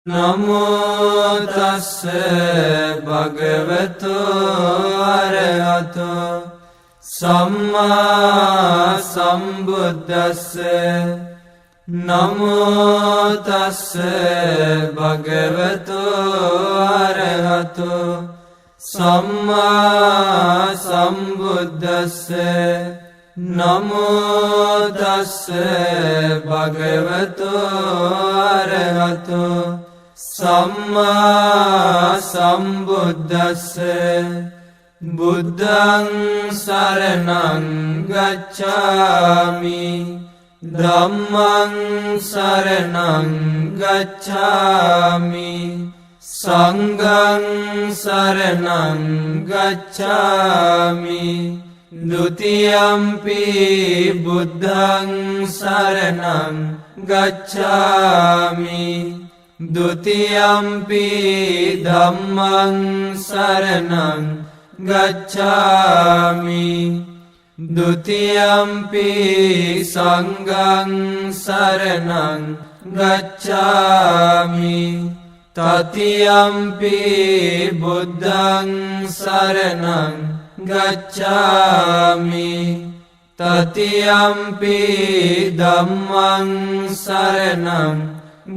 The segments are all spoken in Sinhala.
නමෝ තස්ස භගවතු අරහතෝ සම්මා සම්බුද්දස්ස නමෝ තස්ස භගවතු අරහතෝ සම්මා සම්බුද්දස්ස නමෝ තස්ස භගවතු අරහතෝ සම්මා සම්බුද්දස්ස බුද්ධං සරණං ගච්ඡාමි ධම්මං සරණං ගච්ඡාමි සංඝං සරණං ගච්ඡාමි ဒုတိယံ පි බුද්ධං සරණං ගච්ඡාමි ဒုတိယံ පි ධම්මං සරණං ගච්ඡාමි ဒုတိယံ පි සංඝං සරණං ගච්ඡාමි တတိယံ පි බුද්ධං සරණං ගච්ඡාමි တတိယံ පි ධම්මං සරණං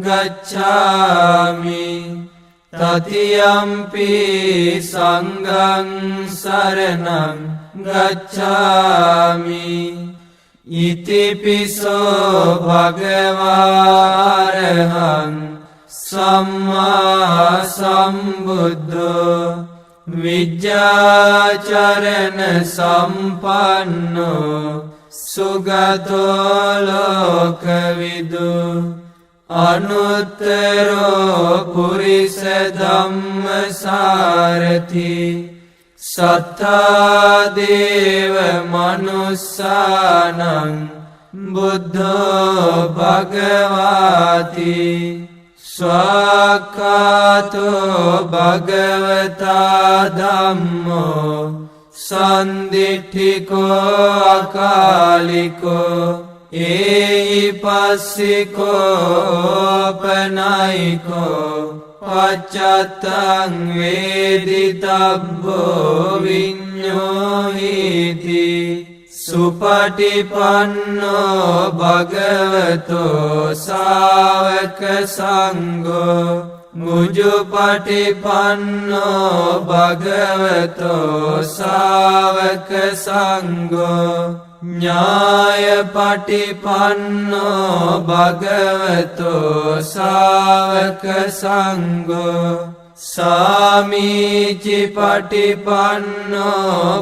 ගච්ඡාමි တတိယံ පි සංඝං සරණං ගච්ඡාමි ဣတိပိသောභගවා අරහං සම්මා සම්බුද්ධෝ විජ්ජාචරණ සම්පන්නෝ සුගතෝ ලෝකවිදු අනුත්තරෝ පුරිස ධම්මසාරති සත්තා දේව මනුස්සානං බුද්ධෝ භගවාති ස්වාක්ඛාතෝ භගවතා ධම්මෝ සන්දිට්ඨිකෝ අකාලිකෝ ඒහි පස්සිකෝ පනයිකෝ පච්චත්තං වේදිතබ්බෝ විඤ්ඤෝහිති සුපටිපන්නෝ භගවතෝ සාවක සංඝෝ මුජුපටිපන්නෝ භගවතෝ සාවක සංඝෝ ඥායපටිපන්නෝ භගවතෝ සාවක සංඝෝ සාමීචි පටිපන්නෝ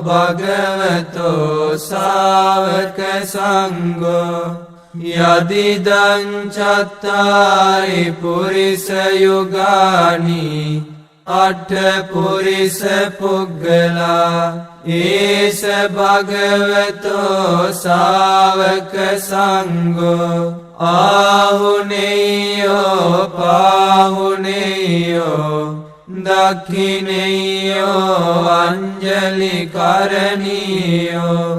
භගවතෝ සාවක සංඝෝ යදිදං චත්තාරි පුරිස යුගානි අට්ඨ පුරිස පුග්ගලා ඒස භගවතෝ සාවක සංඝෝ ආහුනේයෝ පාහුනේයෝ දක්ඛිනේයෝ අංජලි කරණීයෝ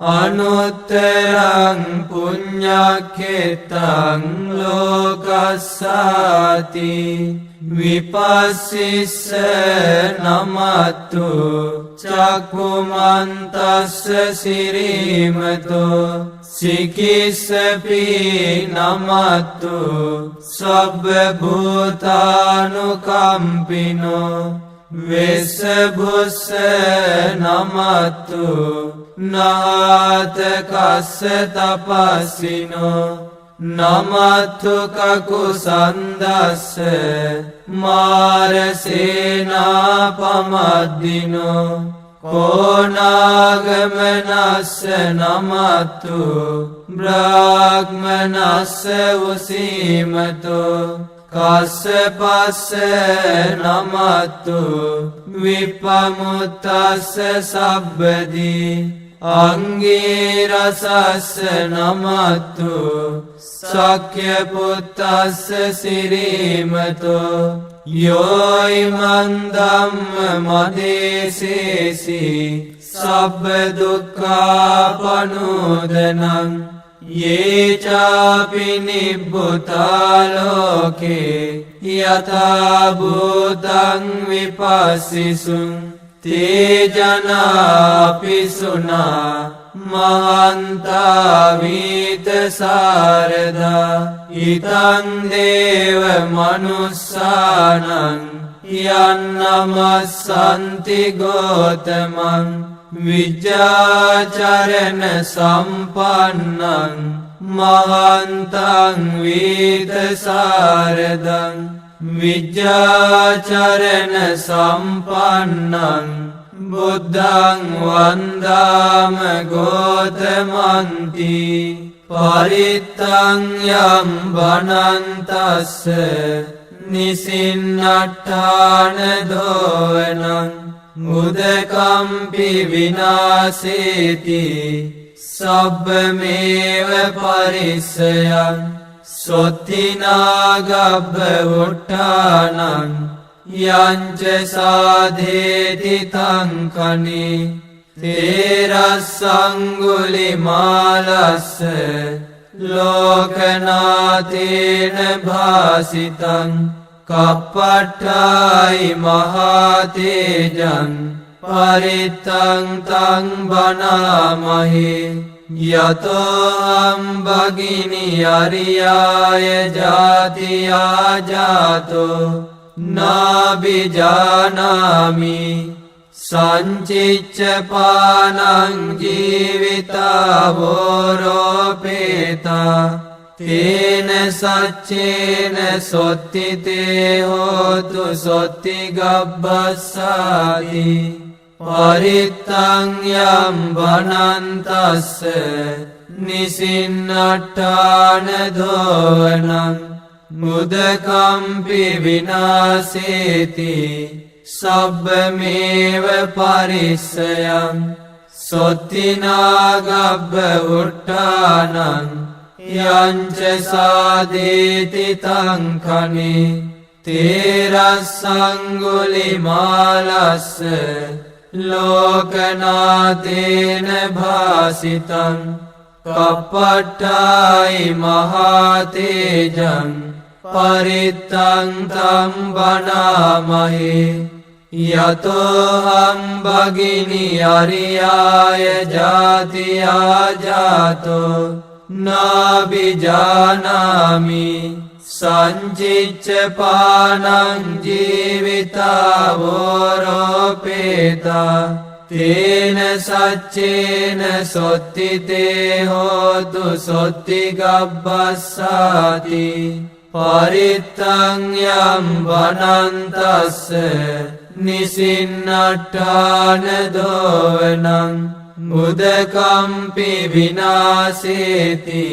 අනුත්තරං පුඤ්ඤක්ඛෙතං ලෝකස්සාති විපස්සිස්ස නමත්තු චක්ඛුමන්තස්ස සිරීමතෝ සිකිස්සපි නමත්තු සබ්බ භූතානුකම්පිනෝ වෙස්සභුස්ස නමත්තු නාත කස්ස තපස්සිනෝ නමත්තු කකුසන්දස්ස මාරසේනාපමද්දිනෝ කෝනාගමනස්ස නමත්තු බ්‍රාහ්මනස්ස උසීමතෝ කස්සපස්ස නමත්තු විපමුත්තස්ස සබ්බදී අංගීරසස්ස නමත්තු සක්‍ය පුත්තස්ස සිරීමතෝ යෝයිමන් ධම්ම මදේසේසි සබ්බ දුක්ඛාපනෝදනං ये चापि निब्बुता लोके යථා භූතං විපස්සිසුං තේ ජනාපි සුනා මහන්තා වීත සාරදා ඉතං දේව මනුස්සානං යන්නමස්සන්ති ගෝතමං විජ්ජාචරණ සම්පන්නං මහන්තං වීත සාරදං විජ්ජාචරණ සම්පන්නං බුද්ධං වන්දාම ගෝතමන්ති පරිත්තං යම් බනන්තස්ස නිසින්නට්ඨාන දෝවනං උදකම්පි විනාසේති සබ්බමේව පරිස්සයං සොත්තිනාගබ්බ උට්ඨානං යංච සාධේති තංකනි තේරස්සංගුලිමාලස්ස ලෝකනාතේන භාසිතං කප්පට්ඨායි මහතේජං පරිත්තං තං බනාමහි යතෝහම් භගිනි අරියාය ජාතියා ජාතෝ නාබිජානාමි සංචිච්ච පානං ජීවිතාවෝරෝපේතා තේන සච්චේන සොත්තිතේ හෝතු සොත්ති ගබ්බස්සාති පරිත්තං යම් බනන්තස්ස නිසින්නට්ඨාන දෝවනං මුදකම්පි විනාසේති සබ්බමේව පරිස්සයං සොත්තිනාගබ්බ උට්ඨානං යංච සාදේති තංකනි තේරස්සංගුලිමාලස්ස ලෝකනාතේන භාසිතං කප්පට්ඨායි මහතේජං පරිත්තං තං බනාමහි යතෝහම් භගිනි අරියාය ජාතියා ජාතෝ නාබිජානාමි සංචිච්ච පානං ජීවිතාවෝරෝපේතා තේන සච්චේන සොත්තිතේ හෝතු සොත්ති ගබ්බස්සාති පරිත්තං යම් බනන්තස්ස නිසින්නට්ඨාන දෝවනං මුදකම්පි විනාසේති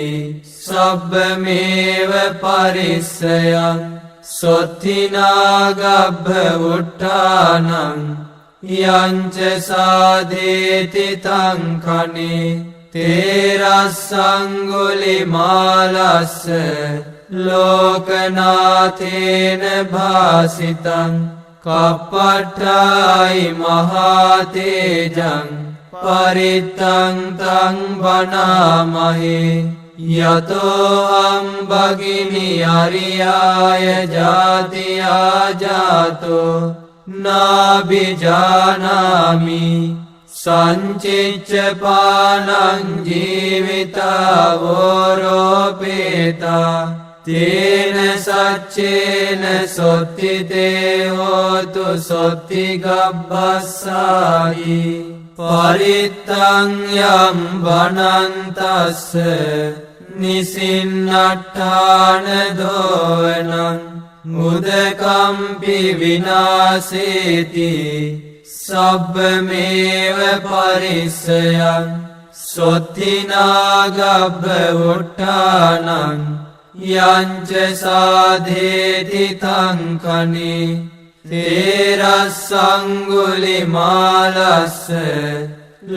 සබ්බමේව පරිස්සයං සොත්තිනාගබ්බ උට්ඨානං යංච සාධේති තංකනි තේරස්සංගුලිමාලස්ස ලෝකනාතේන භාසිතං කප්පට්ඨායි මහතේජං පරිත්තං තං බනාමහි යතෝහම් භගිනි අරියාය ජාතියා ජාතෝ නාබිජානාමි සංචිච්ච පානං ජීවිතාවෝරෝපේතා තේන සච්චේන සොත්තිතේ හෝතු සොත්ති ගබ්බස්සායි පරිත්තං යම් බනන්තස්ස නිසින්නට්ඨාන දෝවනං මුදකම්පි විනාසේති සබ්බමේව පරිස්සයං සොත්තිනාගබ්බ උට්ඨානං යංච සාධේති තංකනි තේරස්සංගුලිමාලස්ස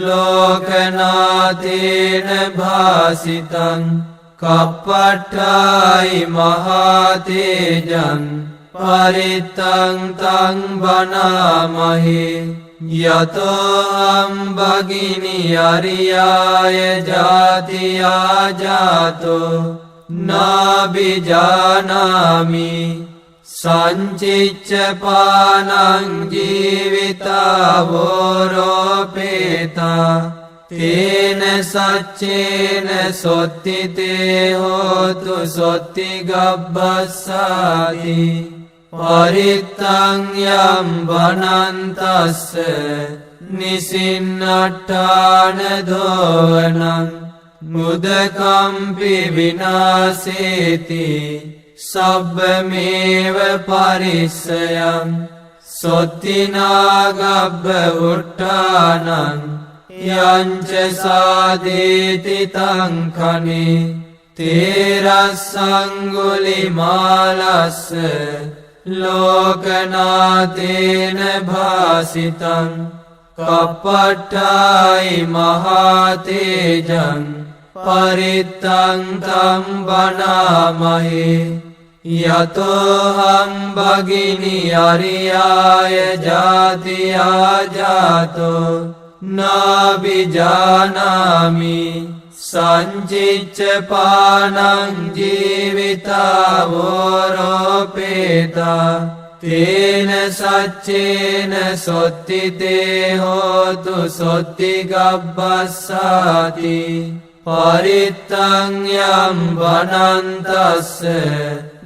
ලෝකනාතේන භාසිතං කප්පට්ඨායි මහතේජං පරිත්තං තං බනාමහි යතෝහම් භගිනි අරියාය ජාතියා ජාතෝ නාබිජානාමි සංචිච්ඡපානං ජීවිතාවෝරෝපේතා තේන සච්චේන සොත්තිතේ හෝතු සොත්ති ගබ්බස්සාති පරිත්තං යම් වනන්තස්ස නිසින්නට්ඨාන දෝවනං මුදකම්පි විනාසේති සබ්බමේව පරිස්සයං සොත්තිනාගබ්බ උට්ඨානං යංච සාදේති තං කනේ තේරස්සංගුලිමාලස්ස ලෝකනාතේන භාසිතං කප්පට්ඨායි මහතේජං පරිත්තං තං බණාමහේ යතෝහං භගිනි අරියාය ජාතියා ජාතෝ නාබිජානාමි සංචිච්ඡපානං ජීවිතාවෝරෝපේතා තේන සච්චේන සොත්තිතේ හෝතු සොත්ති ගබ්බස්සාති පරිත්තං යම් වනන්තස්ස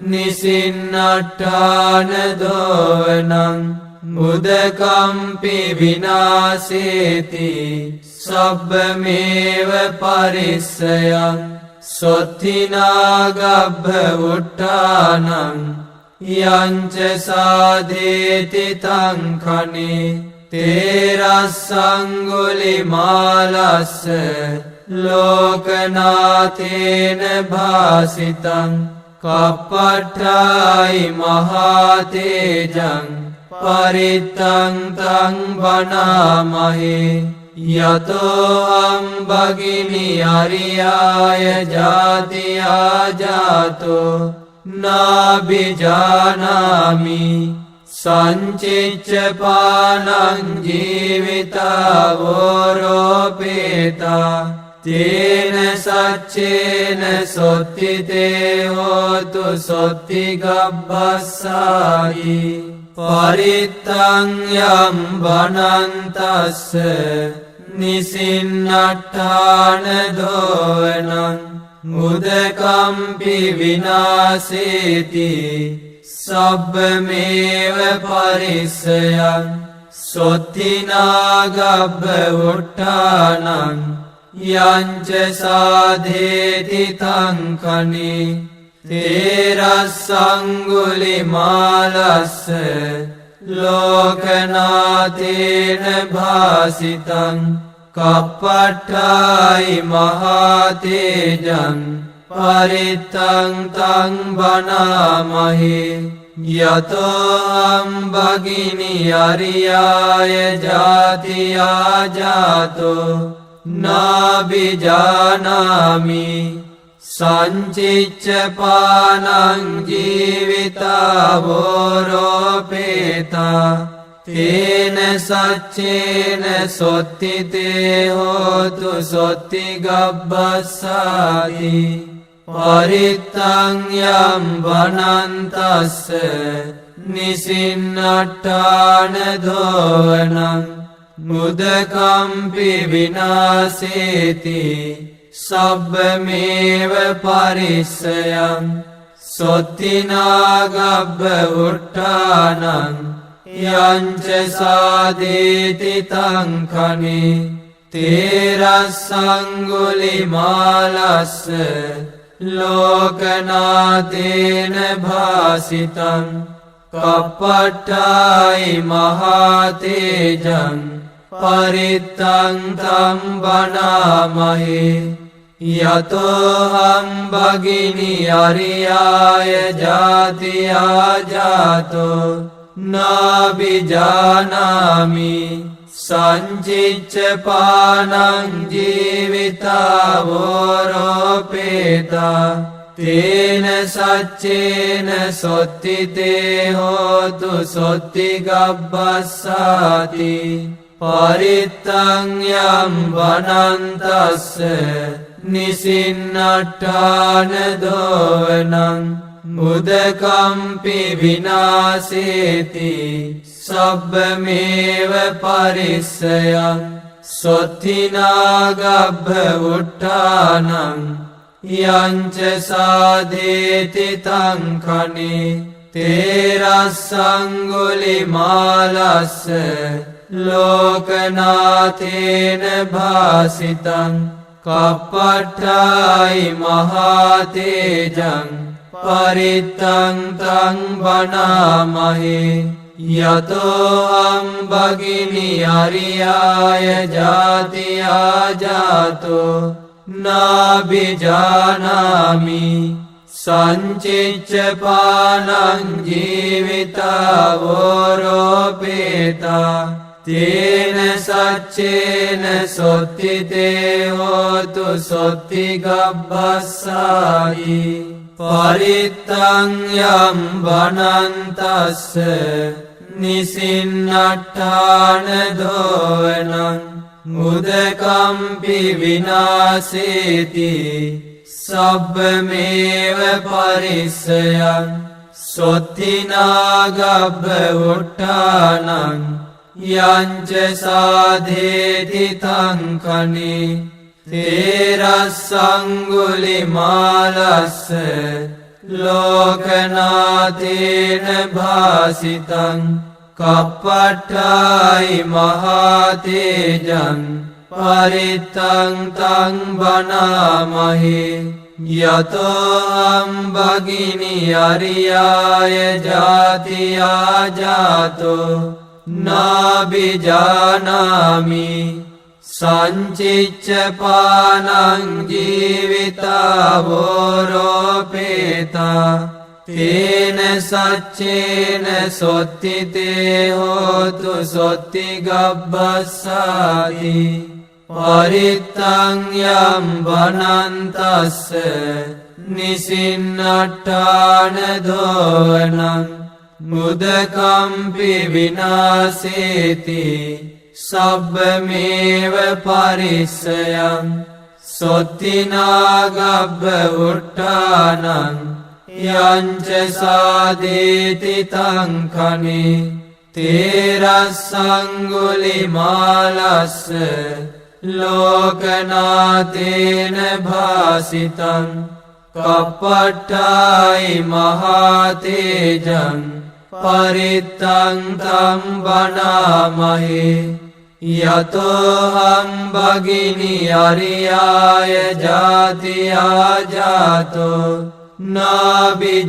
නිසින්නට්ඨාන දෝවනං මුදකම්පි විනාසේති සබ්බමේව පරිස්සයං සොත්තිනාගබ්බ උට්ඨානං යංච සාදේති තං කනේ තේරස්සංගුලිමාලස්ස ලෝකනාතේන භාසිතං කප්පට්ඨායි මහතේජං පරිත්තං තං බණාමහේ යතෝහං භගිනි අරියාය ජාතියා ජාතෝ නාබිජානාමි සංචිච්ඡපානං ජීවිතාවෝරෝපේතා තේන සච්චේන සොත්තිතේ හෝතු සොත්ති ගබ්බස්සායි පරිත්තං යම් වනන්තස්ස නිසින්නට්ඨාන දෝවනං මුදකම්පි විනාසේති සබ්බමේව පරිස්සයං සොත්තිනාගබ්බ උට්ඨානං යංච සාදේති තං කනේ තේරස්සංගුලිමාලස්ස ලෝකනාතේන භාසිතං කප්පට්ඨායි මහතේජං පරිත්තං තං බණාමහේ යතෝහං භගිනි අරියාය ජාතියා ජාතෝ නාබිජානාමි සංචිච්ඡපානං ජීවිතාවෝරෝපේතා තේන සච්චේන සොත්තිතේ හෝතු සොත්ති ගබ්බස්සාති පරිත්තං යම් වනන්තස්ස නිසින්නට්ඨාන දෝවනං මුදකම්පි විනාසේති සබ්බමේව පරිස්සයං සොත්තිනාගබ්බ උට්ඨානං යංච සාදේති තං කනේ තේරස්සංගුලිමාලස්ස ලෝකනාතේන භාසිතං කප්පට්ඨායි මහතේජං පරිත්තං තං බණාමහේ යතෝහං භගිනි අරියාය ජාතියා ජාතෝ නාබිජානාමි සංචිච්ඡපානං ජීවිතාවෝරෝපේතා තේන සච්චේන සොත්තිතේ හෝතු සොත්ති ගබ්බස්සාති පරිත්තං යම් වනන්තස්ස නිසින්නට්ඨාන දෝවනං උදකම්පි විනාසේති සබ්බමේව පරිස්සයං සොත්තිනාගබ්බ උට්ඨානං යංච සාධේති තංකනේ තේරස්සංගුලිමාලස්ස ලෝකනාථේන භාසිතං කප්පට්ඨායි මහතේජං පරිත්තං තං වනාමහේ යතෝහං භගිනි අරියාය ජාතියා ජාතෝ නාබිජානාමි සංචිච්ච පානං ජීවිතා වෝරෝපේතා තේන සච්චේන සොත්තිතේ හෝතු සොත්ති ගබ්බස්සායි පරිත්තං යම් වනන්තස්ස නිසින්නට්ඨාන දෝවනං උදකම්පි විනාසේති සබ්බමේව පරිස්සයං සොත්තිනාගබ්බ උට්ඨානං යංච සාධේති තංකනේ තේරස්සංගුලිමාලස්ස ලෝකනාථේන භාසිතං කප්පට්ඨායි මහතේජං පරිත්තං තං වනාමහේ යතෝහං භගිනි අරියාය ජාතියා ජාතෝ නාබිජානාමි සංචිච්ච පානං ජීවිතා වෝරෝපේතා තේන සච්චේන සොත්තිතේ හෝතු සොත්ති ගබ්බස්සාති පරිත්තං යම් වනන්තස්ස නිසින්නට්ඨාන දෝවනං මුදකම්පි විනාසේති සබ්බමේව පරිස්සයං සොත්තිනාගබ්බ උට්ඨානං යංච සාධේති තංකනේ තේරස්සංගුලිමාලස්ස ලෝකනාථේන භාසිතං කප්පට්ඨායි මහතේජං පරිත්තං තං වනාමහේ යතෝහං භගිනි අරියාය ජාතියා ජාතෝ නාබිජානාමි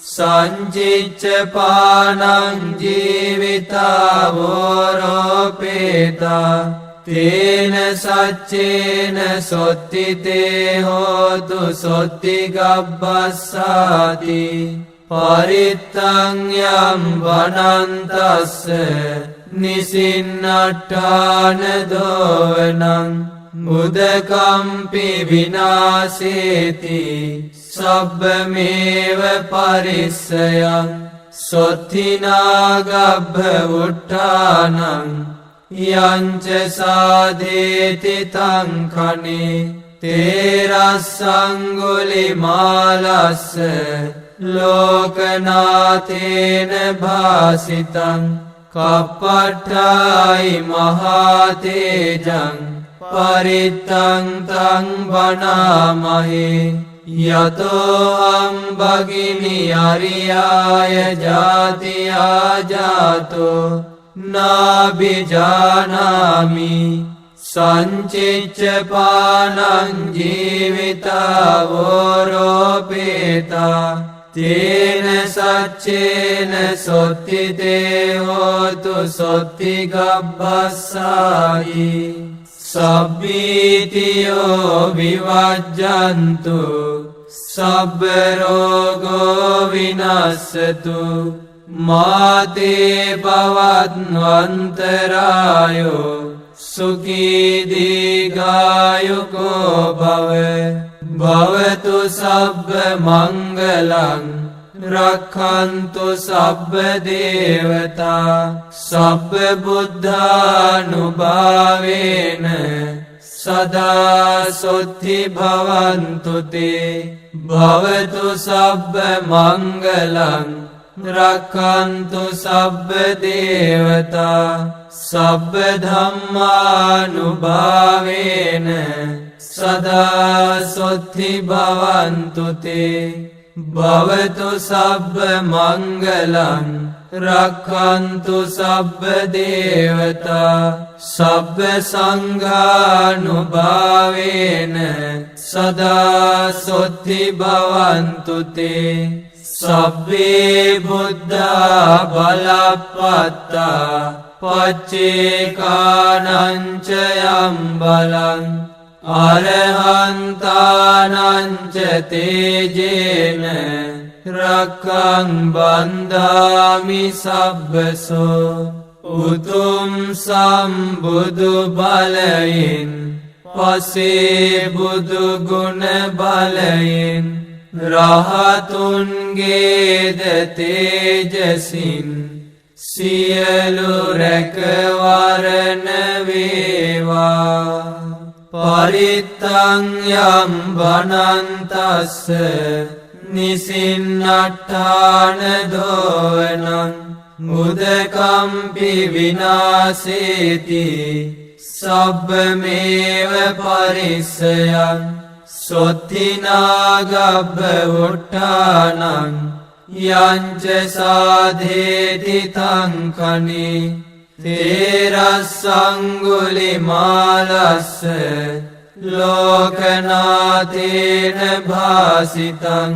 සංචිච්ච පානං ජීවිතා වෝරෝපේතා තේන සච්චේන සොත්තිතේ හෝතු සොත්ති ගබ්බස්සාති පරිත්තං යම් වනන්තස්ස නිසින්නට්ඨාන දෝවනං උදකම්පි විනාසේති සබ්බමේව පරිස්සයං සොත්තිනාගබ්බ උට්ඨානං යංච සාධේති තංකනේ තේරස්සංගුලිමාලස්ස ලෝකනාථේන භාසිතං කප්පට්ඨායි මහතේජං පරිත්තං තං වනාමහේ යතෝහං භගිනි අරියාය ජාතියා ජාතෝ නාබිජානාමි සංචිච්ච පානං ජීවිතා වෝරෝපේතා තේන සච්චේන සොත්තිතේ හෝතු සොත්ති ගබ්බස්සායි සබ්බීතියෝ විවජ්ජන්තු සබ්බ රෝගෝ විනස්සතු මාතේ භවත්වන්තරායෝ සුඛී දීඝායුකෝ භව භවතු සබ්බ මංගලං රක්ඛන්තු සබ්බ දේවතා සබ්බ බුද්ධානුභාවේන සදා සොත්ති භවන්තු තේ භවතු සබ්බ මංගලං රක්ඛන්තු සබ්බ දේවතා සබ්බ ධම්මානුභාවේන සදා සොත්ති භවන්තු තේ භවතු සබ්බ මංගලං රක්ඛන්තු සබ්බ දේවතා සබ්බ සංඝානුභාවේන සදා සොත්ති භවන්තු තේ සබ්බේ බුද්ධා බලප්පත්තා පච්චේකානං ච යම් බලං අරහන්තානං ච තේජේන රක්ඛං බන්ධාමි සබ්බසෝ උතුම් සම්බුදු බලයෙන් පසේ බුදු ගුණ බලයෙන් රහතුන්ගේද තේජසින් සියලු රැකවරණ වේවා පරිත්තං යම් බනන්තස්ස නිසින්නට්ඨාන දෝවනං මුදකම්පි විනාසේති සබ්බමේව පරිස්සයං සොත්තිනාගබ්බ උට්ඨානං යංච සාධේති තංකනි තේරස්සංගුලිමාලස්ස ලෝකනාතේන භාසිතං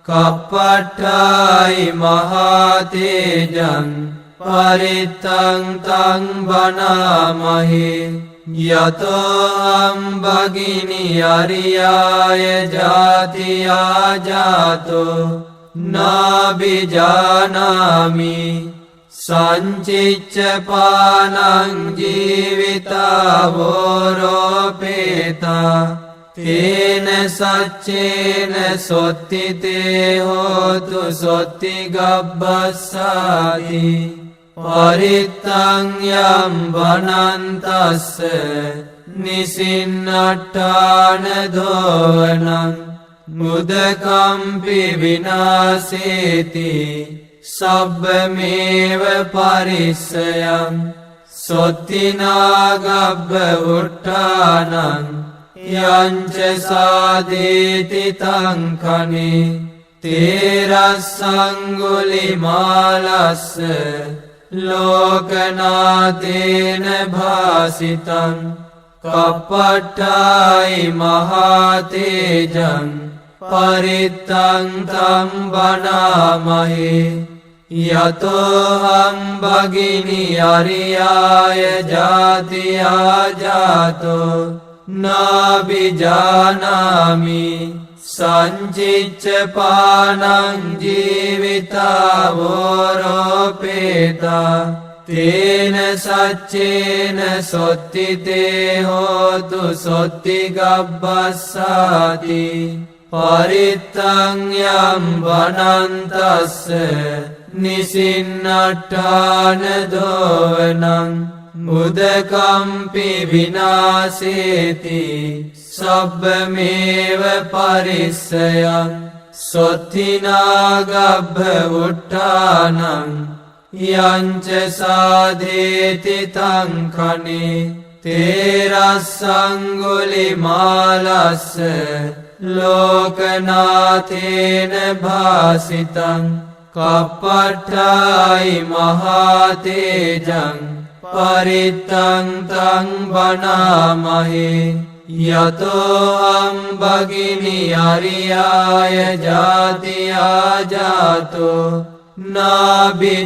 කප්පට්ඨායි මහතේජං පරිත්තං තං බනාමහි යතෝ භගිනි අරියාය ජාතියා ජාතෝ නාබිජානාමි සංචිච්ච පානං ජීවිතාවෝරෝපේතා තේන සච්චේන සොත්තිතේ හෝතු සොත්ති ගබ්බස්සාති පරිත්තං යම් බනන්තස්ස නිසින්නට්ඨාන දෝවනං මුදකම්පි විනාසේති සබ්බමේව පරිස්සයං සොත්තිනාගබ්බ උට්ඨානං යංච සාදේති තංකනි තේරස්සංගුලිමාලස්ස ලෝකනාතේන භාසිතං කප්පට්ඨායි මහතේජං පරිත්තං තං බනාමහි යතෝ භගිනි අරියාය ජාතියා ජාතෝ නාබිජානාමි සංචිච්ච පානං ජීවිතාවෝරෝපේතා තේන සච්චේන සොත්තිතේ හෝතු සොත්ති ගබ්බස්සාති පරිත්තං යම් බනන්තස්ස නිසින්නට්ඨාන දෝවනං මුදකම්පි විනාසේති සබ්බමේව පරිස්සයං සොත්තිනාගබ්බ උට්ඨානං යංච සාධේති තංකනි තේරස්සංගුලිමාලස්ස ලෝකනාතේන භාසිතං කප්පට්ඨායි මහතේජං පරිත්තං තං බනාමහි යතෝ භගිනි අරියාය ජාතියා ජාතෝ නාබිජානාමි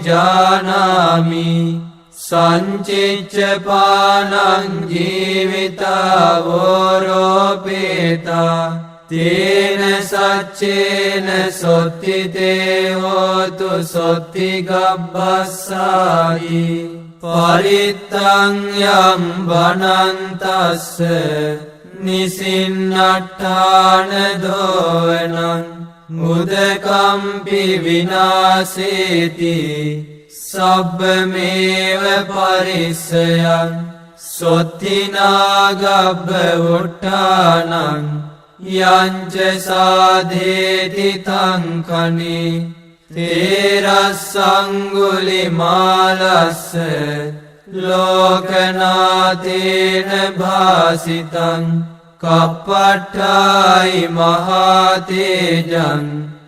සංචිච්ච පානං ජීවිතාවෝරෝපේතා තේන සච්චේන සොත්තිතේ හෝතු සොත්ති ගබ්බස්සායි පරිත්තං යම් බනන්තස්ස නිසින්නට්ඨාන දෝවනං මුදකම්පි විනාසේති සබ්බමේව පරිස්සයං සොත්තිනාගබ්බ උට්ටානං යංච සාධේති තංකනි තේරස්සංගුලිමාලස්ස ලෝකනාතේන භාසිතං කප්පට්ඨායි මහතේජං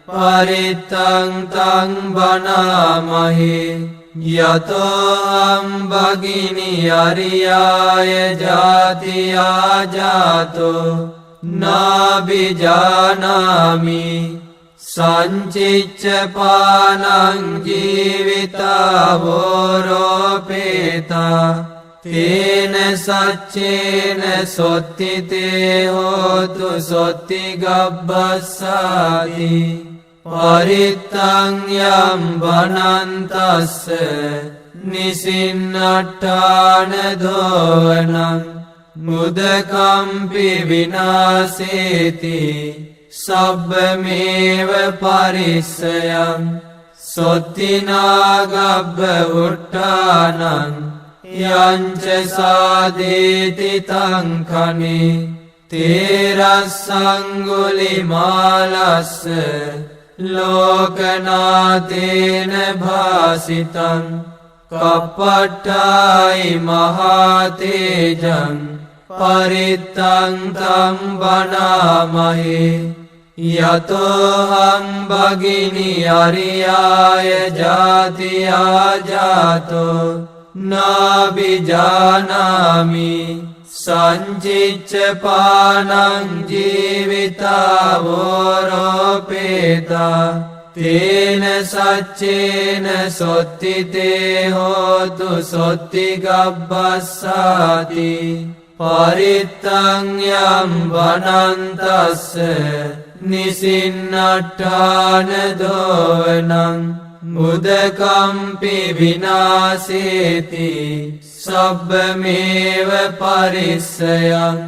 පරිත්තං තං බනාමහි යතෝ අම්බගිනි අරියාය ජාතියා ජාතෝ නාබිජානාමි සංචිච්ච පානං ජීවිතාවෝරෝපේතා තේන සච්චේන සොත්තිතේ හෝතු සොත්ති ගබ්බස්සාති පරිත්තං යම් වනන්තස්ස නිසින්නට්ඨාන දෝවනං මුදකම්පි විනාසේති සබ්බමේව පරිස්සයං සොත්තිනාගබ්බ උට්ටානං යංච සාදේති තංකනි තේරස්සංගුලිමාලස්ස ලෝකනාතේන භාසිතං කප්පට්ඨායි මහතේජං පරිත්තං තං බනාමහි යතෝ හම්බගිනි අරියාය ජාතියා ජාතෝ නාබිජානාමි සංචිච්ච පානං ජීවිතාවෝරෝපේතා තේන සච්චේන සොත්තිතේ හෝතු සොත්ති ගබ්බස්සාති පරිත්තං යම් වනන්තස්ස නිසින්නට්ඨාන දෝවනං මුදකම්පි විනාසේති සබ්බමේව පරිස්සයං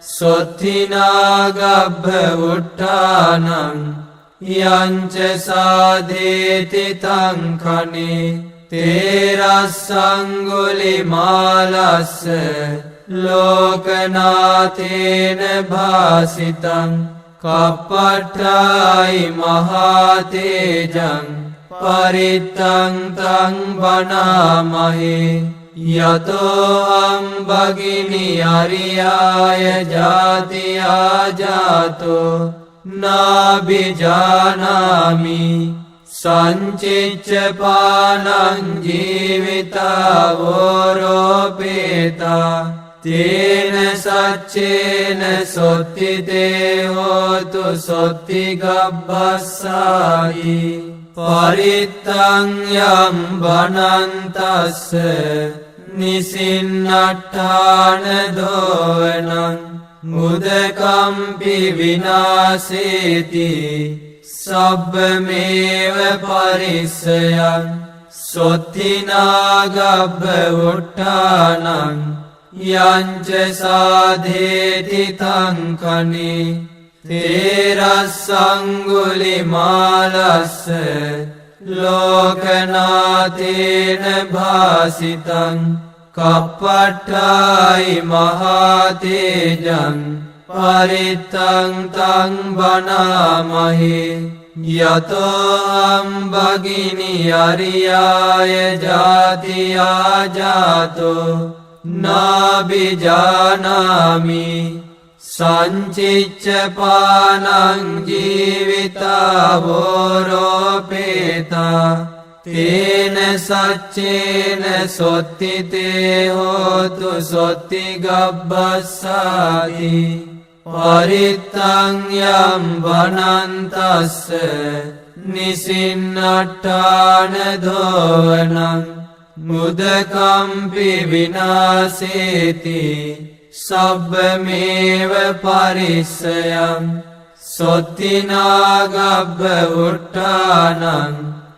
සොත්තිනාගබ්බ උට්ටානං යංච සාධේති තංකනි තේරස්සංගුලිමාලස්ස ලෝකනාතේන භාසිතං කප්පට්ඨායි මහතේජං පරිත්තං තං බනාමහි යතෝ අම්බගිනි අරියාය ජාතියා ජාතෝ නාබිජානාමි සංචිච්ච පානං ජීවිතාවෝරෝපේතා තේන සච්චේන සොත්තිතේ හෝතු සොත්ති ගබ්බස්සාති පරිත්තං යම් වනන්තස්ස නිසින්නට්ඨාන දෝවනං මුදකම්පි විනාසේති සබ්බමේව පරිස්සයං සොත්තිනාගබ්බ උට්ටානං යංච සාධේති තංකනි තේරස්සංගුලිමාලස්ස ලෝකනාතේන භාසිතං කප්පට්ඨායි මහතේජං පරිත්තං තං බනාමහි යතෝ අම්බගිනි අරියාය ජාතියා ජාතෝ නාබිජානාමි සංචිච්ච පානං ජීවිතාවෝරෝපේතා තේන සච්චේන සොත්තිතේ හෝතු සොත්ති ගබ්බස්සාති පරිත්තං යම් වනන්තස්ස නිසින්නට්ඨාන දෝවනං මුදකම්පි විනාසේති සබ්බමේව පරිස්සයං සොත්තිනාගබ්බ උට්ටානං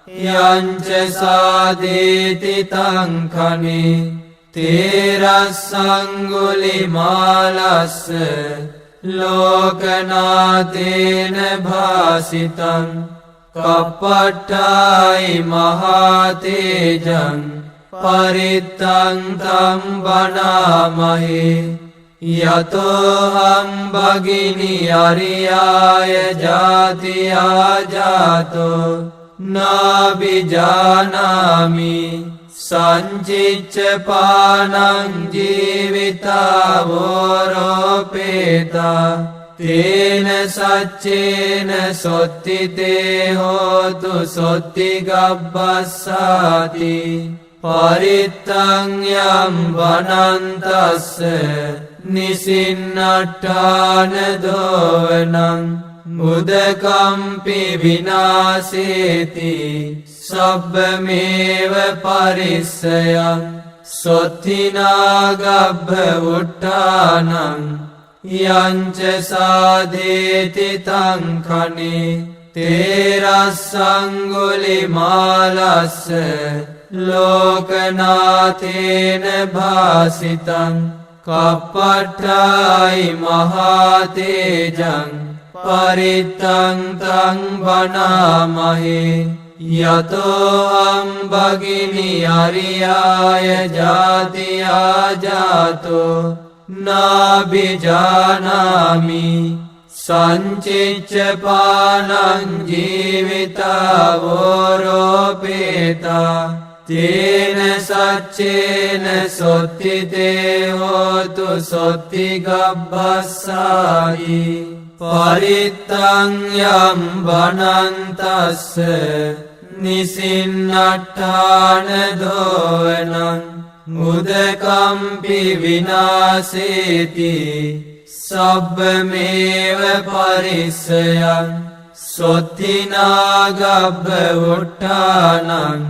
යංච සාදේති තංකනි තේරස්සංගුලිමාලස්ස ලෝකනාතේන භාසිතං කප්පට්ඨායි මහතේජං පරිත්තං තං වනාමහේ යතෝහං භගිනි අරියාය ජාතියා ජාතෝ නාබිජානාමි සංචිච්ච පානං ජීවිතාවෝරෝපේතා තේන සච්චේන සොත්තිතේ හෝතු සොත්තිගබ්බස්සාති පරිත්තං යම් වනන්තස්ස නිසින්නට්ඨාන දෝවනං මුදකම්පි විනාසේති සබ්බමේව පරිස්සයං සොත්තිනාගබ්බ උට්ඨානං යංච සාදේති තං කනේ තේරස්සංගුලිමාලස්ස ලෝකනාථේන භාසිතං කප්පට්ඨායි මහතේජං පරිත්තං තං වනාමහේ යතෝහං භගිනි අරියාය ජාතියා ජාතෝ නාබිජානාමි සංචිච්ච පානං ජීවිතාවෝරෝපේතා තේන සච්චේන සොත්තිතේ හෝතු සොත්තිගබ්බස්සායි පරිත්තං යම් වනන්තස්ස නිසින්නට්ඨාන දෝවනං මුදකම්පි විනාසේති සබ්බමේව පරිස්සයං සොත්තිනාගබ්බ උට්ඨානං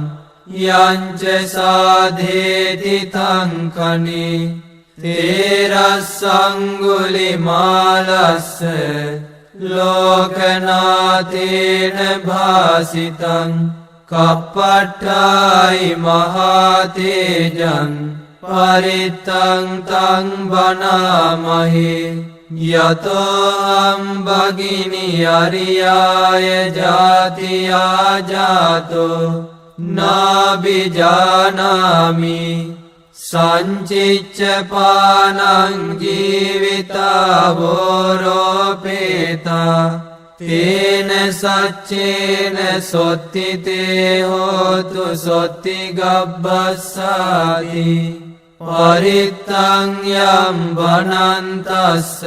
යංච සාදේති තං කනේ තේරස්සංගුලිමාලස්ස ලෝකනාථේන භාසිතං කප්පට්ඨායි මහතේජං පරිත්තං තං වනාමහේ යතෝහං භගිනි අරියාය ජාතියා ජාතෝ නාබිජානාමි සංචිච්ච පානං ජීවිතාවෝරෝපේතා තේන සච්චේන සොත්තිතේ හෝතු සොත්තිගබ්බස්සාති පරිත්තං යම් වනන්තස්ස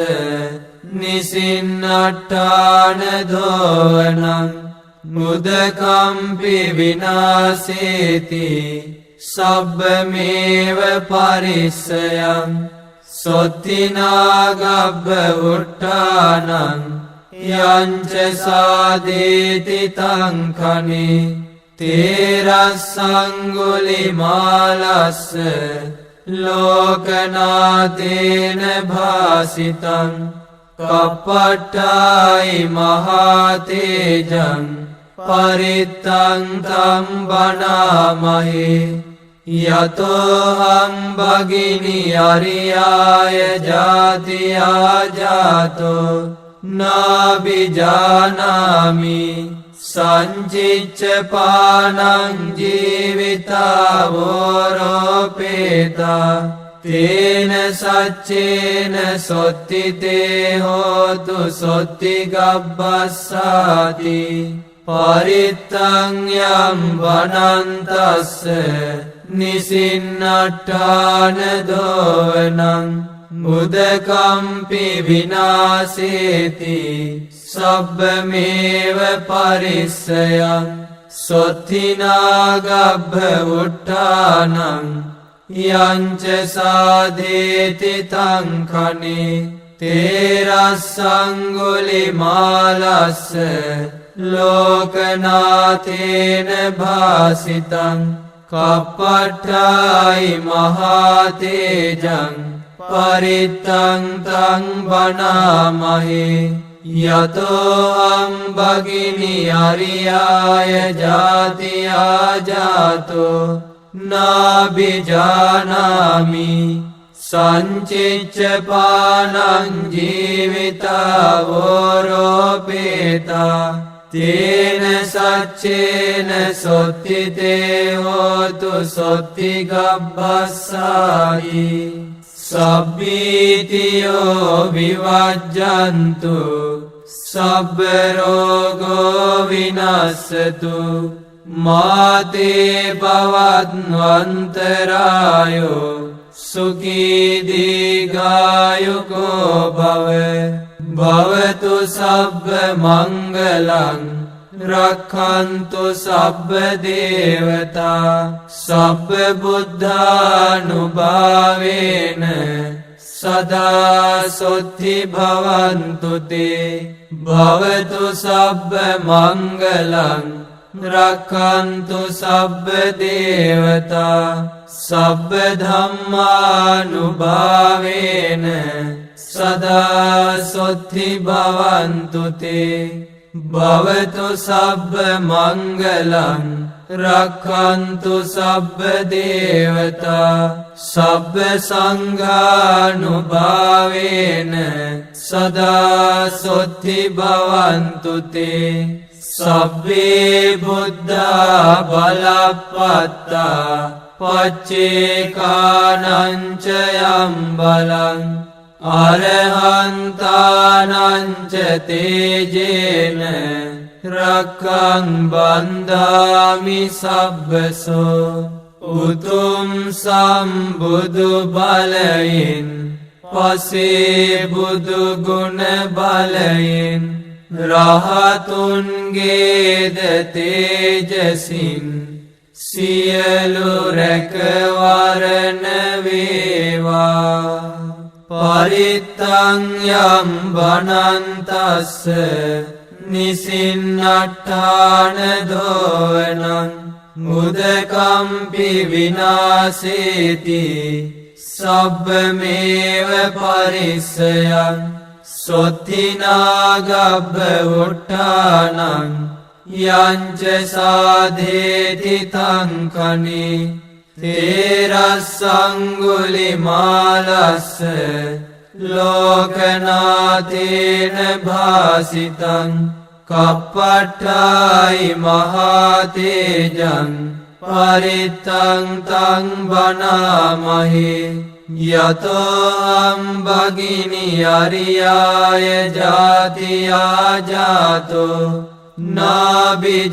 නිසින්නට්ඨාන දෝවනං මුදකම්පි විනාසේති සබ්බමේව පරිස්සයං සොත්තිනාගබ්බ උට්ඨානං යංච සාදේති තං කනේ තේරස්සංගුලිමාලස්ස ලෝකනාථේන භාසිතං කප්පට්ඨායි මහතේජං පරිත්තං තං වනාමහේ යතෝහං භගිනි අරියාය ජාතියා ජාතෝ නාබිජානාමි සංචිච්ච පානං ජීවිතාවෝරෝපේතා තේන සච්චේන සොත්තිතේ හෝතු සොත්තිගබ්බස්සාති පරිත්තං යම් වනන්තස්ස නිසින්නට්ඨාන දෝවනං මුදකම්පි විනාසේති සබ්බමේව පරිස්සයං සොත්තිනාගබ්බ උට්ඨානං යංච සාදේති තං කනේ තේරස්සංගුලිමාලස්ස ලෝකනාථේන භාසිතං කප්පට්ඨායි මහතේජං පරිත්තං තං වනාමහේ යතෝහං භගිනි අරියාය ජාතියා ජාතෝ නාබිජානාමි සංචිච්ච පානං ජීවිතාවෝරෝපේතා තේන සච්චේන සොත්තිතේ හෝතු සොත්තිගබ්බස්සායි සබ්බීතියෝ විවජ්ජන්තු සබ්බ රෝගෝ විනස්සතු මාතේ භවත්වන්තරායෝ සුඛී දීඝායුකෝ භව භවතු සබ්බ මංගලං රක්ඛන්තු සබ්බ දේවතා සබ්බ බුද්ධානුභාවේන සදා සොත්ති භවන්තු තේ භවතු සබ්බ මංගලං රක්ඛන්තු සබ්බ දේවතා සබ්බ ධම්මානුභාවේන සදා සොත්ති භවන්තු තේ භවතු සබ්බ මංගලං රක්ඛන්තු සබ්බ දේවතා සබ්බ සංඝානුභාවේන සදා සොත්ති භවන්තු තේ සබ්බේ බුද්ධා බලප්පත්තා පච්චේකානං ච යම් බලං අරහන්තානං ච තේජේන රක්ඛං බන්ධාමි සබ්බසෝ උතුම් සම්බුදු බලයෙන් පසේ බුදු ගුණ බලයෙන් රහතුන්ගේද තේජසින් සියලු රැකවරණ වේවා පරිත්තං යම් බනන්තස්ස නිසින්නට්ඨාන දෝවනං මුදකම්පි විනාසේති සබ්බමේව පරිස්සයං සොත්තිනාගබ්බ උට්ඨානං යංච සාධේති තංකනි තේරස්සංගුලිමාලස්ස ලෝකනාතේන භාසිතං කප්පට්ඨායි මහතේජං පරිත්තං තං බනාමහි යතෝ අම්බගිනි අරියාය ජාතියා ජාතෝ නාබිජානාමි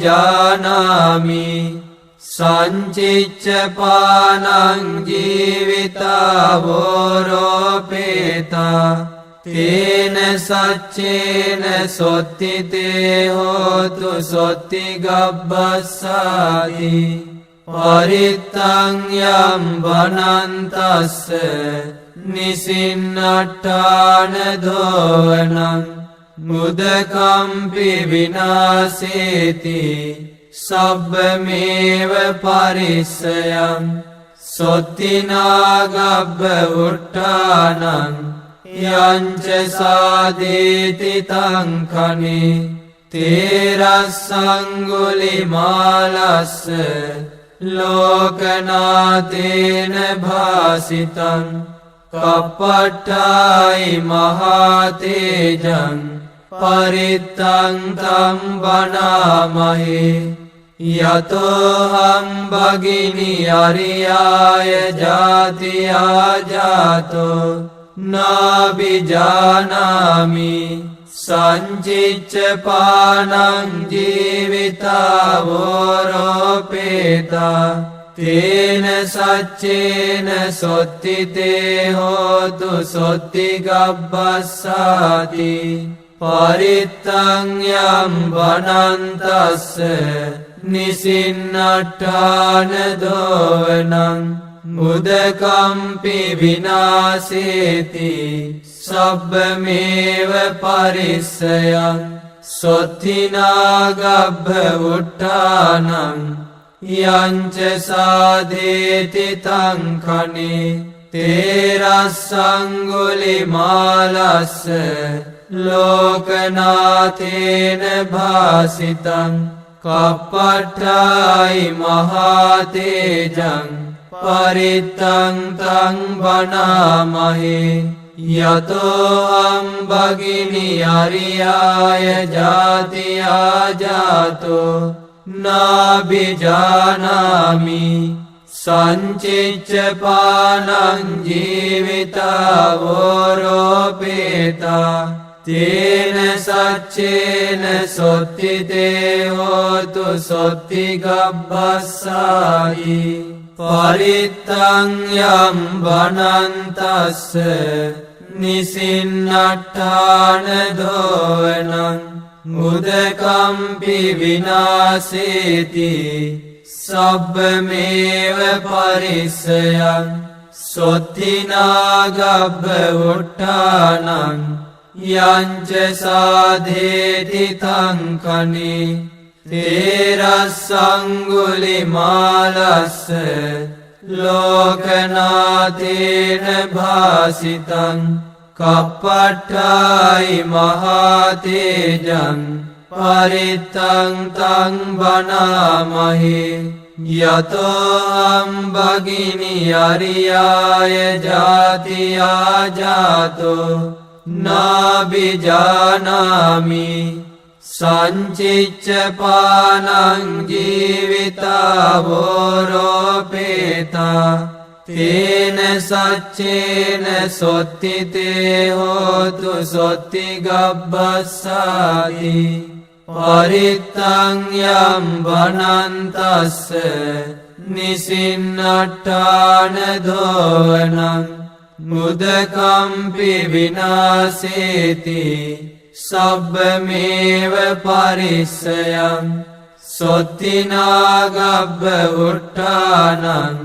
සංචිච්ච පානං ජීවිතාවෝරෝපේතා තේන සච්චේන සොත්තිතේ හෝතු සොත්තිගබ්බස්සාති පරිත්තං යම් බනන්තස්ස නිසින්නට්ඨාන දෝවනං මුදකම්පි විනාසේති සබ්බමේව පරිස්සයං සොත්තිනාගබ්බ උට්ඨානං යංච සාදේති තංකනි තේරස්සංගුලිමාලස්ස ලෝකනාතේන භාසිතං කප්පට්ඨායි මහතේජං පරිත්තං තං බනාමහි යතෝ හම්බගිනි අරියාය ජාතියා ජාතෝ නාබිජානාමි සංචිච්ච පානං ජීවිතාවෝරෝපේතා තේන සච්චේන සොත්තිතේ හෝතු සොත්තිගබ්බස්සාති පරිත්තං යම් බනන්තස්ස නිසින්නට්ඨාන දෝවනං මුදකම්පි විනාසේති සබ්බමේව පරිස්සයං සොත්තිනාගබ්බ උට්ඨානං යංච සාධේති තංකනි තේරස්සංගුලිමාලස්ස ලෝකනාතේන භාසිතං කප්පට්ඨායි මහතේජං පරිත්තං තං බනාමහි යතෝහං භගිනි අරියාය ජාතියා ජාතෝ නාබිජානාමි සංචිච්ච පානං ජීවිතාවෝරෝපේතා තේන සච්චේන සොත්තිතේ හෝතු සොත්ති ගබ්බස්සායි පරිත්තං යම් වනන්තස්ස නිසින්නට්ඨාන දෝවනං උදකම්පි විනාසේති සබ්බමේව පරිස්සයං සොත්තිනාගබ්බ උට්ඨානං යංච සාධේති තංකනි තේරස්සංගුලිමාලස්ස ලෝකනාතේන භාසිතං කප්පට්ඨායි මහතේජං පරිත්තං තං බනාමහි යතෝහං භගිනි අරියාය ජාතියා ජාතෝ නාබිජානාමි සංචිච්ච පානං ජීවිතාවෝරෝපේතා තේන සච්චේන සොත්තිතේ හෝතු සොත්ති ගබ්බස්සාති පරිත්තං යම් වනන්තස්ස නිසින්නට්ඨාන දෝවනං මුදකම්පි විනාසේති සබ්බමේව පරිස්සයං සොත්තිනාගබ්බ උට්ඨානං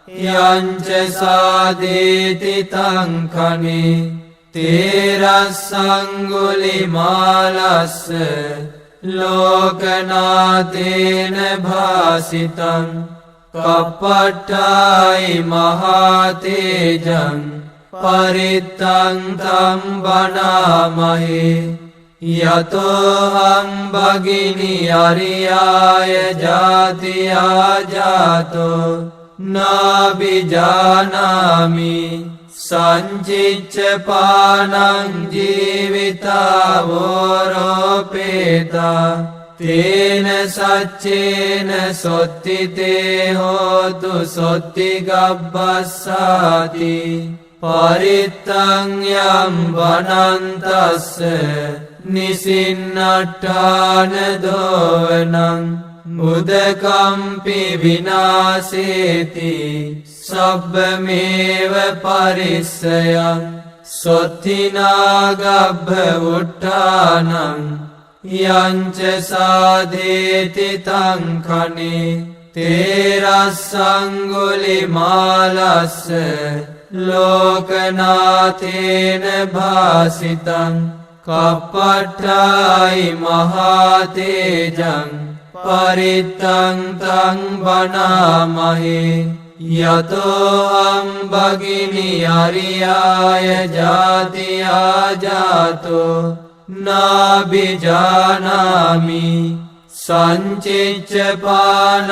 යංච සාදේති තංකනි තේරස්සංගුලිමාලස්ස ලෝකනාතේන භාසිතං කප්පට්ඨායි මහතේජං පරිත්තං තං බනාමහි යතෝහං භගිනි අරියාය ජාතියා ජාතෝ නාබිජානාමි සංචිච්ච පානං ජීවිතාවෝරෝපේතා තේන සච්චේන සොත්තිතේ හෝතු සොත්ති ගබ්බස්සාති පරිත්තං යම් වනන්තස්ස නිසින්නට්ඨාන දෝවනං උදකම්පි විනාසේති සබ්බමේව පරිස්සයං සොත්තිනාගබ්බ උට්ඨානං යංච සාධේති තංකනි තේරස්සංගුලිමාලස්ස ලෝකනාතේන භාසිතං කප්පට්ඨායි මහතේජං පරිත්තං තං බනාමහි යතෝහං භගිනි අරියාය ජාතියා ජාතෝ නාබිජානාමි සංචිච්ච පානං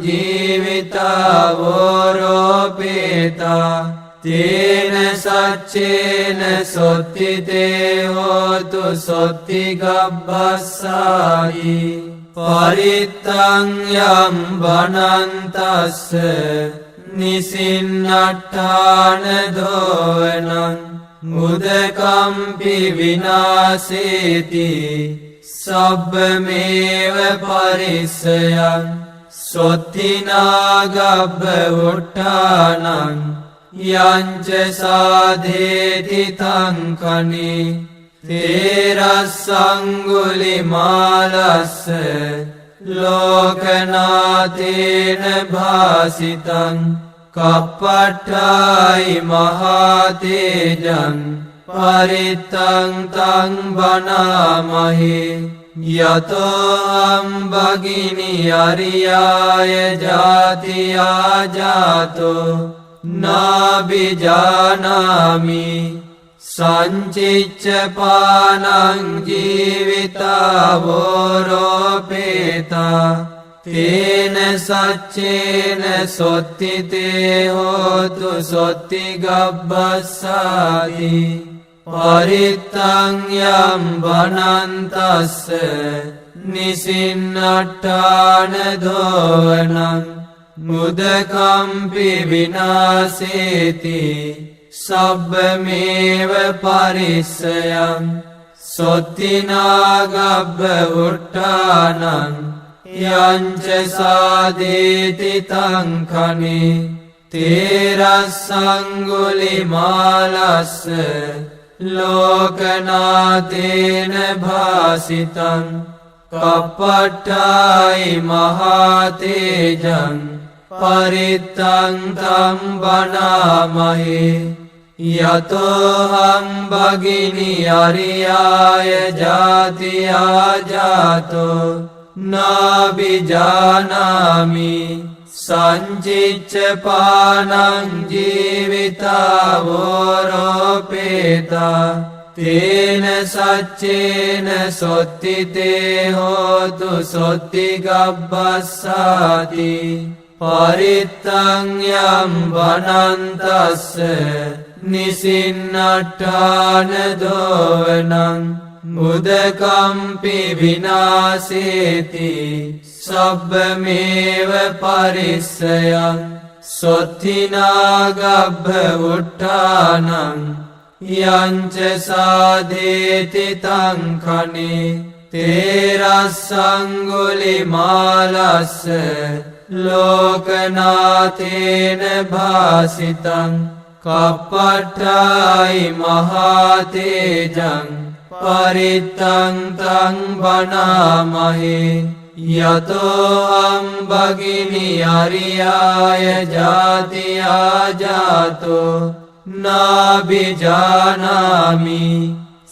ජීවිතාවෝරෝපේතා තේන සච්චේන සොත්තිතේ හෝතු සොත්ති ගබ්බස්සායි පරිත්තං යම් වනන්තස්ස නිසින්නට්ඨාන දෝවනං මුදකම්පි විනාසේති සබ්බමේව පරිස්සයං සොත්තිනාගබ්බ උට්ඨානං යංච සාධේති තංකනි තේරස්සංගුලිමාලස්ස ලෝකනාතේන භාසිතං කප්පට්ඨායි මහතේජං පරිත්තං තං බනාමහි යතෝහං භගිනි අරියාය ජාතියා ජාතෝ නාබිජානාමි සංචිච්ච පානං ජීවිතාවෝරෝපේතා තේන සච්චේන සොත්තිතේ හෝතු සොත්ති ගබ්බස්සාති පරිත්තං යම් වනන්තස්ස නිසින්නට්ඨාන දෝවනං මුදකම්පි විනාසේති සබ්බමේව පරිස්සයං සොත්තිනාගබ්බ උට්ඨානං යංච සාදේති තංඛනේ තේරස්සංගුලිමාලස්ස ලෝකනාතේන භාසිතං කප්පට්ඨායි මහතේජං පරිත්තං තං බණාමහේ යතෝහං භගිනි අරියාය ජාතියා ජාතෝ නාබිජානාමි සංචිච්ච පානං ජීවිතාවෝරෝපේතා තේන සච්චේන සොත්තිතේ හෝතු සොත්ති ගබ්බස්සාති පරිත්තං යම් වනන්තස්ස නිසින්නට්ඨාන දෝවනං මුදකම්පි විනාසේති සබ්බමේව පරිස්සයං සොත්තිනාගබ්බ උට්ඨානං යංච සාදේති තංඛනේ තේරස්සංගුලිමාලස්ස ලෝකනාතේන භාසිතං කප්පට්ඨායි මහතේජං පරිත්තං තං බණාමහේ යතෝහං භගිනි අරියාය ජාතියා ජාතෝ නාබිජානාමි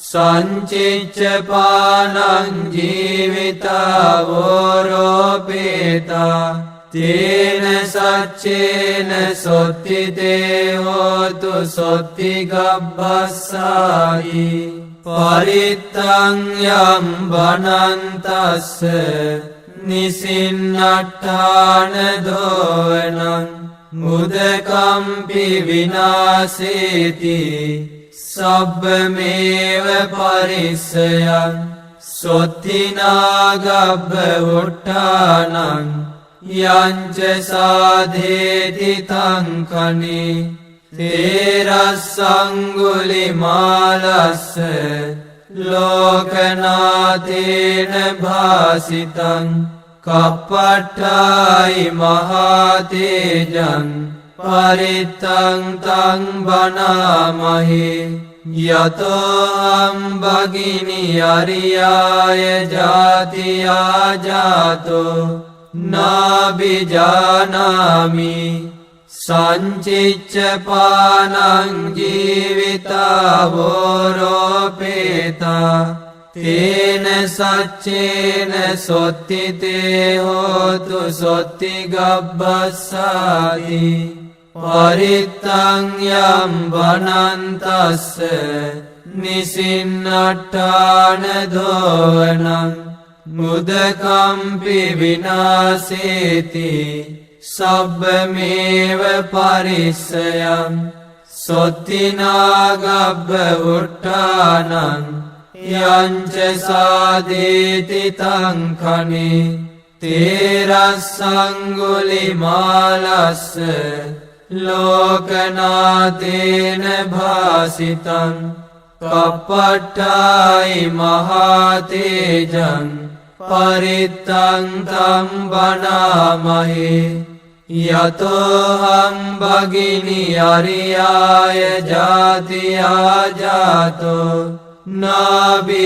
සංචිච්ච පානං ජීවිතාවෝරෝපේතා තේන සච්චේන සොත්තිතේ හෝතු සොත්ති ගබ්බස්සාති පරිත්තං යම් වනන්තස්ස නිසින්නට්ඨාන දෝවනං මුදකම්පි විනාසේති සබ්බමේව පරිස්සයං සොත්තිනාගබ්බ උට්ඨානං යංච සාදේති තංඛනේ තේරස්සංගුලිමාලස්ස ලෝකනාතේන භාසිතං කප්පට්ඨායි මහතේජං පරිත්තං තං බණාමහේ යතෝහං භගිනි අරියාය ජාතියා ජාතෝ නාබිජානාමි සංචිච්ච පානං ජීවිතාවෝරෝපේතා තේන සච්චේන සොත්තිතේ හෝතු සොත්ති ගබ්බස්සාති පරිත්තං යම් වනන්තස්ස නිසින්නට්ඨාන දෝවනං මුදකම්පි විනාසේති සබ්බමේව පරිස්සයං සොත්තිනාගබ්බ උට්ඨානං යංච සාදේති තංඛනේ තේරස්සංගුලිමාලස්ස ලෝකනාතේන භාසිතං කප්පට්ඨායි මහතේජං පරිත්තං තං බණාමහේ යතෝහං භගිනි අරියාය ජාතියා ජාතෝ නාබිජානාමි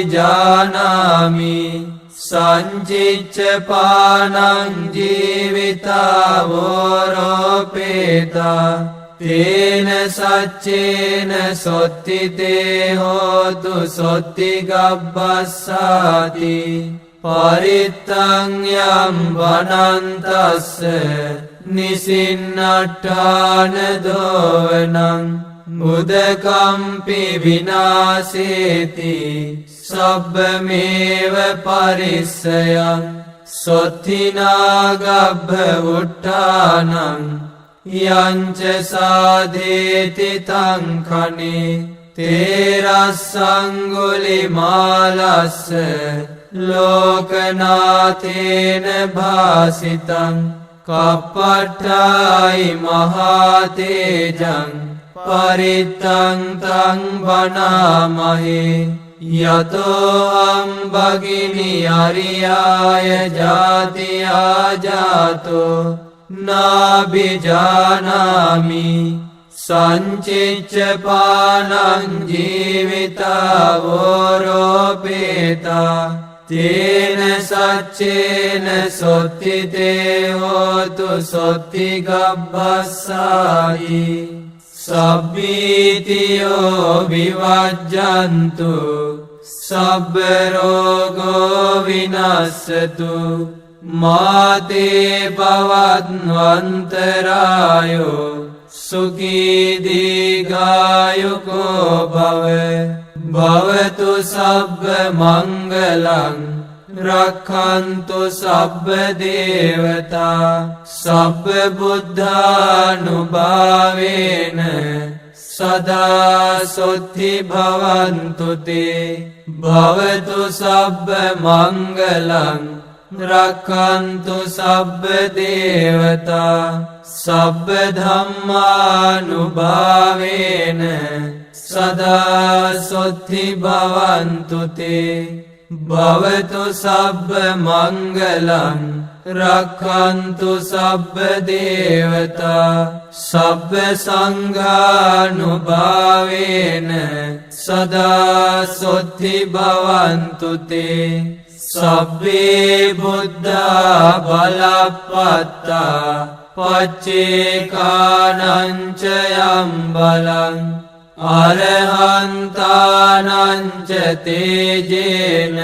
සංචිච්ච පානං ජීවිතාවෝරෝපේතා තේන සච්චේන සොත්තිතේ හෝතු සොත්ති ගබ්බස්සාති පරිත්තං යම් වනන්තස්ස නිසින්නට්ඨාන දෝවනං මුදකම්පි විනාසේති සබ්බමේව පරිස්සයං සොත්තිනාගබ්බ උට්ටානං යංච සාධේති තංකනේ තේරස්සංගුලි මාලස්ස ලෝකනාතේන භාසිතං කප්පට්ඨායි මහතේජං පරිත්තං තං වනාමහේ යතෝ අම්බගිනි අරියාය ජාතියා ජාතෝ නාබිජානාමි සංචිච්ච පානං ජීවිතාවෝරෝපේතා තේන සච්චේන සොත්තිතේ හෝතු සොත්තිගබ්බස්සායි සබ්බීතියෝ විවජ්ජන්තු සබ්බ රෝගෝ විනස්සතු මාතේ පවත්වන්තරායෝ සුඛී දීඝායුකෝ භව භවතු සබ්බ මංගලං රක්ඛන්තු සබ්බ දේවතා සබ්බ බුද්ධානුභාවේන සදා සොත්ති භවන්තු තේ භවතු සබ්බ මංගලං රක්ඛන්තු සබ්බ දේවතා සබ්බ ධම්මානුභාවේන සදා සොත්ති භවන්තු තේ භවතු සබ්බ මංගලං රක්ඛන්තු සබ්බ දේවතා සබ්බ සංඝානුභාවේන සදා සොත්ති භවන්තු තේ සබ්බේ බුද්ධා බලප්පත්තා පච්චේකානං ච යම් බලං අරහන්තානං ච තේජේන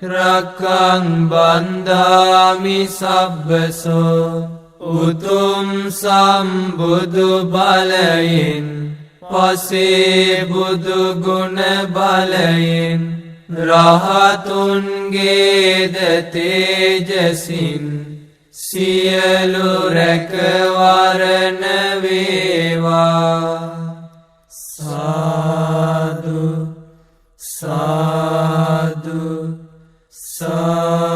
රක්ඛං බන්ධාමි සබ්බසෝ උතුම් සම්බුදු බලයෙන් පසේ බුදු ගුණ බලයෙන් රහතුන්ගේද තේජසින් සියලු රැකවරණ වේවා සාදු සාදු සාදු